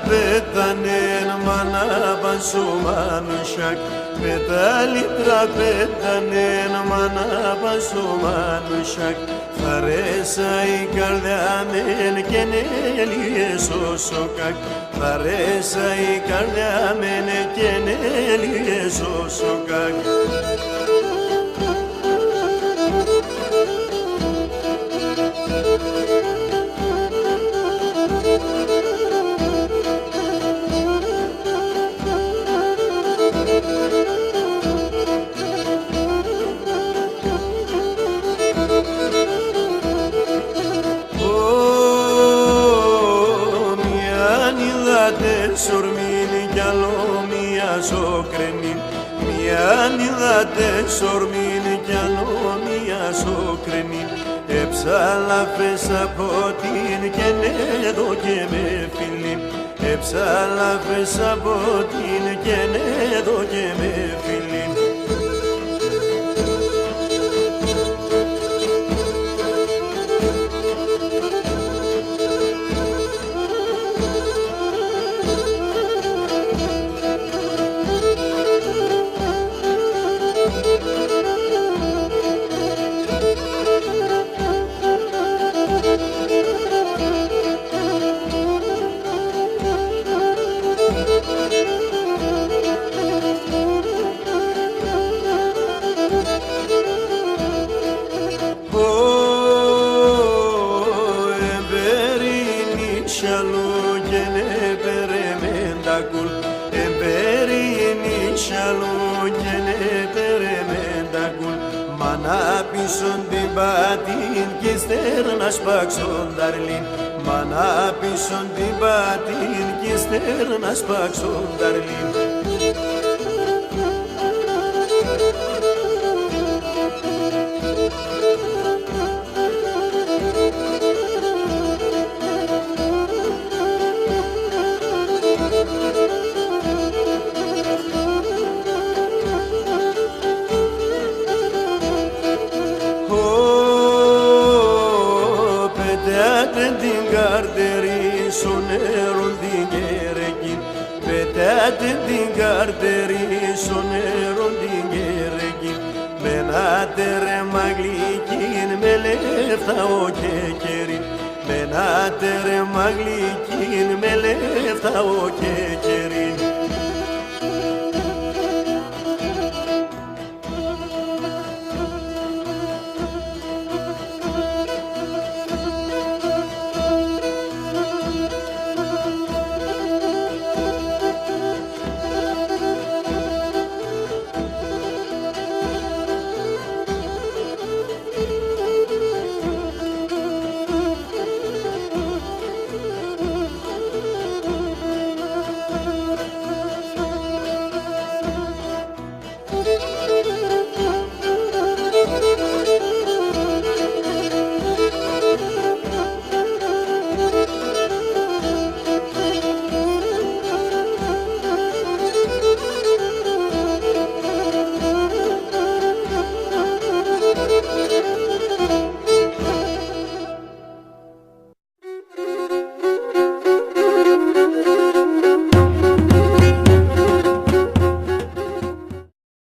Πέτανεν μάνα πασομάνουσακ, πετάλιτρα πέτανεν μάνα πασομάνουσακ. Θα ρέσα η καρδιά μεν και νέλιες όσο κακ, θα ρέσα η καρδιά μεν και νέλιες όσο κακ. Σορμήν κι άλλο μία σοκρενήν, μιαν είδατε σορμήν κι άλλο μία σοκρενήν. Εψάλαφες από την και νέδω και με φιλήν, εψάλαφες από την και νέδω και με φιλήν. Μάνα πίσω την πατήν και στέρνα σπάξον ταρλίν, μάνα πίσω την πατήν και στέρνα σπάξον ταρλίν. Πετάτε την καρτερή στο νερό την κερεκή, πετάτε την καρτερή στο νερό την κερεκή. Μένατε ρε μαγλικήν με λεφτά ο κεκερή, μένατε ρε μαγλικήν με λεφτά ο κεκερή.